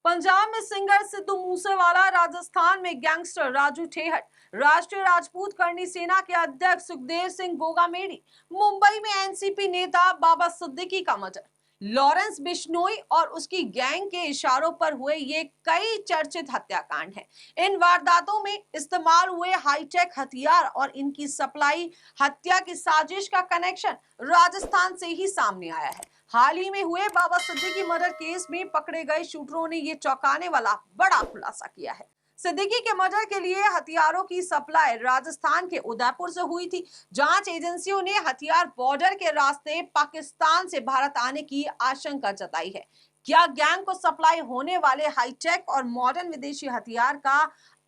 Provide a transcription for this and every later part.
पंजाब में सिंगर सिद्धू मूसेवाला, राजस्थान में गैंगस्टर राजू ठेहट, राष्ट्रीय राजपूत करनी सेना के अध्यक्ष सुखदेव सिंह गोगामेडी, मुंबई में एनसीपी नेता बाबा सिद्दीकी का मर्डर, लॉरेंस बिश्नोई और उसकी गैंग के इशारों पर हुए ये कई चर्चित हत्याकांड हैं। इन वारदातों में इस्तेमाल हुए हाईटेक हथियार और इनकी सप्लाई हत्या की साजिश का कनेक्शन राजस्थान से ही सामने आया है। हाल ही में हुए बाबा सिद्दीकी मर्डर केस में पकड़े गए शूटरों ने ये चौंकाने वाला बड़ा खुलासा किया है। सिद्दीकी के मर्डर के लिए हथियारों की सप्लाई राजस्थान के उदयपुर से हुई थी। जांच एजेंसियों ने हथियार बॉर्डर के रास्ते पाकिस्तान से भारत आने की आशंका जताई है। क्या गैंग को सप्लाई होने वाले हाईटेक और मॉडर्न विदेशी हथियार का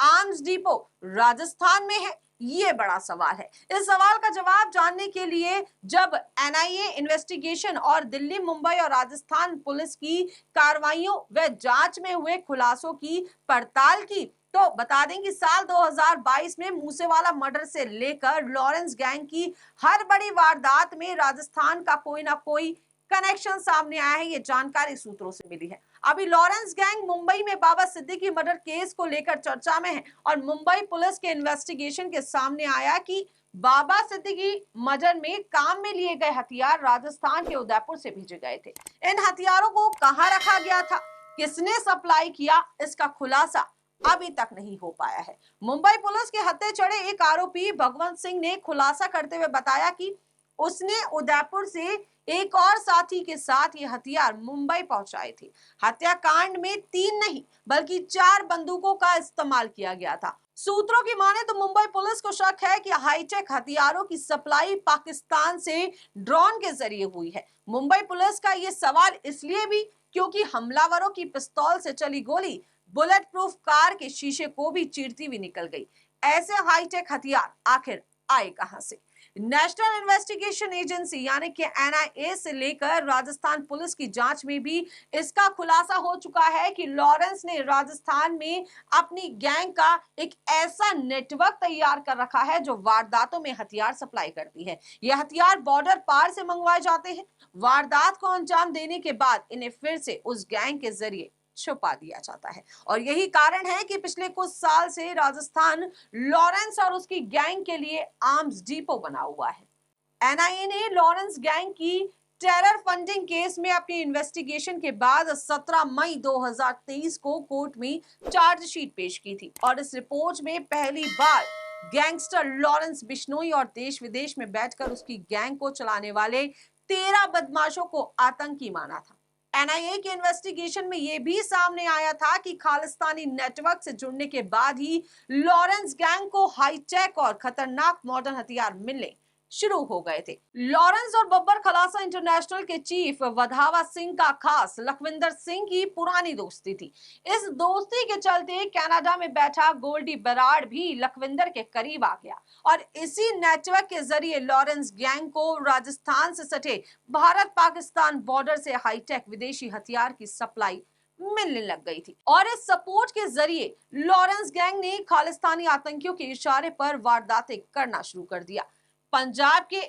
आर्म्स डिपो राजस्थान में है? ये बड़ा सवाल है। इस सवाल का जवाब जानने के लिए जब एनआईए इन्वेस्टिगेशन और दिल्ली, मुंबई और राजस्थान पुलिस की कार्रवाइयों व जांच में हुए खुलासों की पड़ताल की, तो बता दें कि साल 2022 में मूसेवाला मर्डर से लेकर लॉरेंस गैंग की हर बड़ी वारदात में राजस्थान का कोई ना कोई कनेक्शन सामने आया है। ये जानकारी सूत्रों से मिली है। अभी लॉरेंस गैंग मुंबई में बाबा सिद्दीकी मर्डर केस को लेकर चर्चा में है और मुंबई पुलिस के इन्वेस्टिगेशन के सामने आया कि बाबा सिद्दीकी मर्डर में काम में लिए गए हथियार राजस्थान के उदयपुर से भेजे गए थे। इन हथियारों को कहां रखा गया था, किसने सप्लाई किया, इसका खुलासा अभी तक नहीं हो पाया है। मुंबई पुलिस के हत्थे चढ़े एक आरोपी भगवंत सिंह ने खुलासा करते हुए बताया कि उसने उदयपुर से एक और साथी के साथ ये हथियार मुंबई पहुंचाए थे। हत्याकांड में 3 नहीं बल्कि 4 बंदूकों का इस्तेमाल किया गया था। सूत्रों की माने तो मुंबई पुलिस को शक है कि हाईटेक हथियारों की सप्लाई पाकिस्तान से ड्रोन के जरिए हुई है। मुंबई पुलिस का ये सवाल इसलिए भी क्योंकि हमलावरों की पिस्तौल से चली गोली बुलेट प्रूफ कार के शीशे को भी चीरती हुई निकल गई। ऐसे हाईटेक हथियार आखिर आए कहां से? नेशनल इन्वेस्टिगेशन एजेंसी यानी कि एनआईए से लेकर राजस्थान पुलिस की जांच में भी इसका खुलासा हो चुका है कि लॉरेंस ने राजस्थान में अपनी गैंग का एक ऐसा नेटवर्क तैयार कर रखा है जो वारदातों में हथियार सप्लाई करती है। यह हथियार बॉर्डर पार से मंगवाए जाते हैं। वारदात को अंजाम देने के बाद इन्हें फिर से उस गैंग के जरिए छुपा दिया जाता है और यही कारण है कि पिछले कुछ साल से राजस्थान लॉरेंस और उसकी गैंग के लिए आर्म्स डिपो बना हुआ है। एनआईए ने लॉरेंस गैंग की टेरर फंडिंग केस में अपनी इन्वेस्टिगेशन के बाद 17 मई 2023 को कोर्ट में चार्जशीट पेश की थी और इस रिपोर्ट में पहली बार गैंगस्टर लॉरेंस बिश्नोई और देश विदेश में बैठकर उसकी गैंग को चलाने वाले 13 बदमाशों को आतंकी माना था। एनआईए के इन्वेस्टिगेशन में यह भी सामने आया था कि खालिस्तानी नेटवर्क से जुड़ने के बाद ही लॉरेंस गैंग को हाईटेक और खतरनाक मॉडर्न हथियार मिलने शुरू हो गए थे। लॉरेंस और बब्बर खलासा इंटरनेशनल के चीफ वधावा सिंह का खास लखविंदर सिंह की पुरानी दोस्ती थी। इस दोस्ती के चलते कनाडा में बैठा गोल्डी बराड़ भी लखविंदर के करीब आ गया और इसी नेटवर्क के जरिए लॉरेंस गैंग को राजस्थान से सटे भारत पाकिस्तान बॉर्डर से हाईटेक विदेशी हथियार की सप्लाई मिलने लग गई थी और इस सपोर्ट के जरिए लॉरेंस गैंग ने खालिस्तानी आतंकियों के इशारे पर वारदातें करना शुरू कर दिया। पंजाब के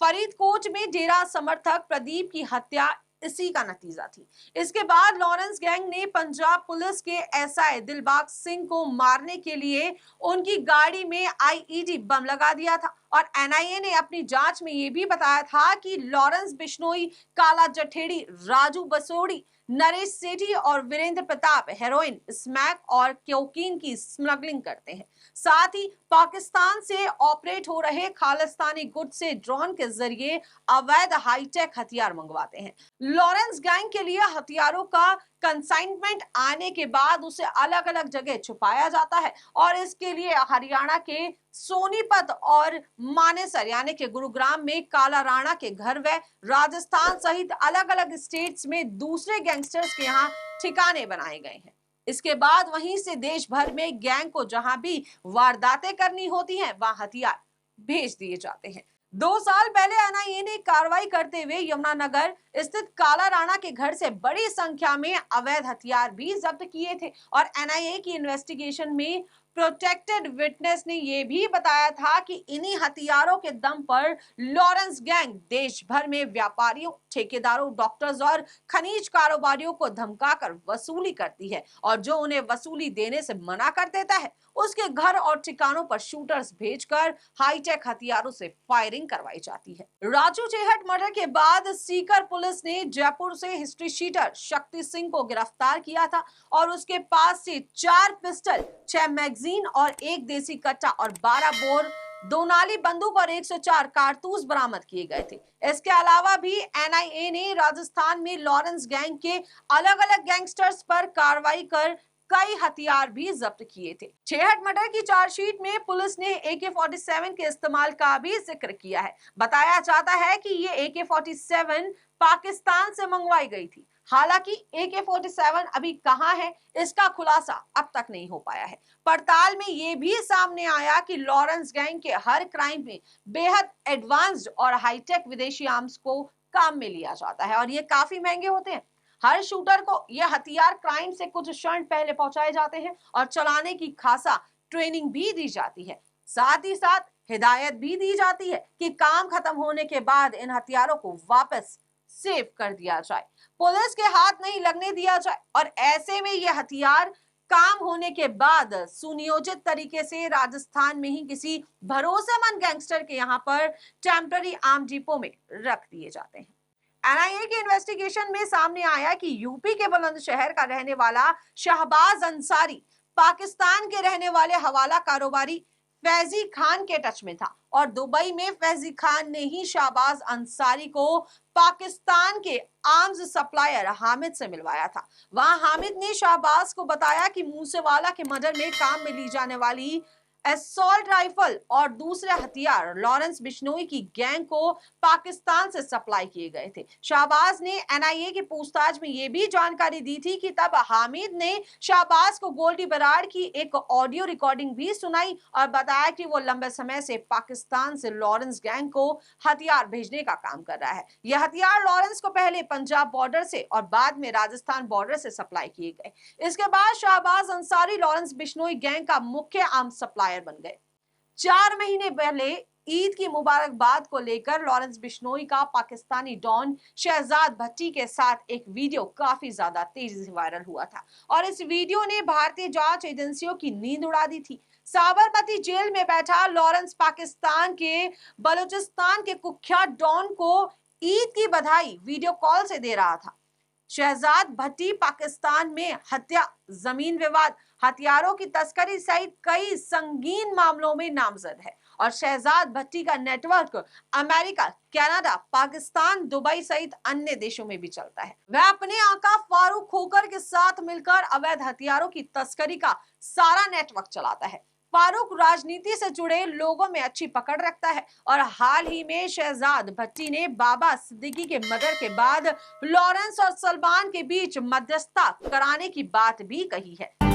फरीदकोट में डेरा समर्थक प्रदीप की हत्या इसी का नतीजा थी। इसके बाद लॉरेंस गैंग ने पंजाब पुलिस के एसआई दिलबाग सिंह को मारने के लिए उनकी गाड़ी में आईईडी बम लगा दिया था और एनआईए ने अपनी जांच में यह भी बताया था कि लॉरेंस बिश्नोई, काला जठेड़ी, राजू बसोड़ी, नरेश सेठी और वीरेंद्र प्रताप हेरोइन, स्मैक और कोकीन की स्मगलिंग करते हैं। साथ ही पाकिस्तान से ऑपरेट हो रहे खालिस्तानी गुट से ड्रोन के जरिए अवैध हाईटेक हथियार मंगवाते हैं। लॉरेंस गैंग के लिए हथियारों का कंसाइनमेंट आने के बाद उसे अलग अलग जगह छुपाया जाता है और इसके लिए हरियाणा के सोनीपत और मानेसर यानी कि गुरुग्राम में काला राणा के घर व राजस्थान सहित अलग अलग स्टेट्स में दूसरे गैंगस्टर्स के यहाँ ठिकाने बनाए गए हैं। इसके बाद वहीं से देश भर में गैंग को जहां भी वारदातें करनी होती हैं वहां हथियार भेज दिए जाते हैं। 2 साल पहले एनआईए ने कार्रवाई करते हुए यमुनानगर स्थित काला राणा के घर से बड़ी संख्या में अवैध हथियार भी जब्त किए थे और एनआईए की इन्वेस्टिगेशन में प्रोटेक्टेड विटनेस ने यह भी बताया था कि इन्हीं हथियारों के दम पर लॉरेंस गैंग देश भर में व्यापारियों, ठेकेदारों, डॉक्टर्स और खनिज कारोबारियों को धमकाकर वसूली करती है और जो उन्हें वसूली देने से मना कर देता है उसके घर और ठिकानों पर शूटर्स भेजकर हाईटेक हथियारों से फायरिंग करवाई जाती है। राजू चेहट मर्डर के बाद सीकर पुलिस ने जयपुर से हिस्ट्री शीटर शक्ति सिंह को गिरफ्तार किया था और उसके पास से 4 पिस्टल, 6 मैगजीन और 1 देसी कट्टा और 12 बोर, 2 नाली बंदूक और 104 कारतूस बरामद किए गए थे। इसके अलावा भी एनआईए ने राजस्थान में लॉरेंस गैंग के अलग-अलग गैंगस्टर्स पर कार्रवाई कर कई हथियार भी जब्त किए थे। छेहट मर्डर की चार्जशीट में पुलिस ने AK-47 के इस्तेमाल का भी जिक्र किया है। बताया जाता है कि ये AK-47 पाकिस्तान से मंगवाई गई थी। हालांकि AK-47 अभी कहां है इसका खुलासा अब तक नहीं हो पाया है। पड़ताल में ये भी सामने आया कि लॉरेंस गैंग के हर क्राइम में बेहद एडवांस्ड और हाईटेक विदेशी आर्म्स को काम में लिया जाता है और ये काफी महंगे होते हैं। हर शूटर को यह हथियार क्राइम से कुछ क्षण पहले पहुंचाए जाते हैं और चलाने की खासा ट्रेनिंग भी दी जाती है। साथ ही साथ हिदायत भी दी जाती है कि काम खत्म होने के बाद इन हथियारों को वापस सेव कर दिया जाए, पुलिस के हाथ नहीं लगने दिया जाए और ऐसे में यह हथियार काम होने के बाद सुनियोजित तरीके से राजस्थान में ही किसी भरोसेमंद गैंगस्टर के यहाँ पर टेम्पररी आर्म डिपो में रख दिए जाते हैं। एनआईए के इन्वेस्टिगेशन में सामने आया कि यूपी के बुलंदशहर का रहने वाला शहबाज अंसारी पाकिस्तान के रहने वाले हवाला कारोबारी फैजी खान के टच में था और दुबई में फैजी खान ने ही शहबाज अंसारी को पाकिस्तान के आर्म्स सप्लायर हामिद से मिलवाया था। वहां हामिद ने शहबाज को बताया कि मूसेवाला के मर्डर में काम में ली जाने वाली असॉल्ट राइफल और दूसरे हथियार लॉरेंस बिश्नोई की गैंग को पाकिस्तान से सप्लाई किए गए थे। शहबाज ने एनआईए की पूछताछ में यह भी जानकारी दी थी कि तब हामिद ने शहबाज को गोल्डी बराड़ की एक ऑडियो रिकॉर्डिंग भी सुनाई और बताया कि वो लंबे समय से पाकिस्तान से लॉरेंस गैंग को हथियार भेजने का काम कर रहा है। यह हथियार लॉरेंस को पहले पंजाब बॉर्डर से और बाद में राजस्थान बॉर्डर से सप्लाई किए गए। इसके बाद शहबाज अंसारी लॉरेंस बिश्नोई गैंग का मुख्य आर्म्स सप्लायर बन गए। 4 महीने पहले ईद की मुबारकबाद को लेकर लॉरेंस बिश्नोई का पाकिस्तानी डॉन शहजाद भट्टी के साथ एक वीडियो काफी ज्यादा तेजी से वायरल हुआ था और इस वीडियो ने भारतीय जांच एजेंसियों की नींद उड़ा दी थी। साबरमती जेल में बैठा लॉरेंस पाकिस्तान के बलूचिस्तान के कुख्यात डॉन को ईद की बधाई वीडियो कॉल से दे रहा था। शहजाद भट्टी पाकिस्तान में हत्या, जमीन विवाद, हथियारों की तस्करी सहित कई संगीन मामलों में नामजद है और शहजाद भट्टी का network America, Canada, Pakistan, Dubai सहित अन्य देशों में भी चलता है। वह अपने आका फारूक खोकर के साथ मिलकर अवैध हथियारों की तस्करी का सारा नेटवर्क चलाता है। फारूक राजनीति से जुड़े लोगों में अच्छी पकड़ रखता है और हाल ही में शहजाद भट्टी ने बाबा सिद्दीकी के मर्डर के बाद लॉरेंस और सलमान के बीच मध्यस्थता कराने की बात भी कही है।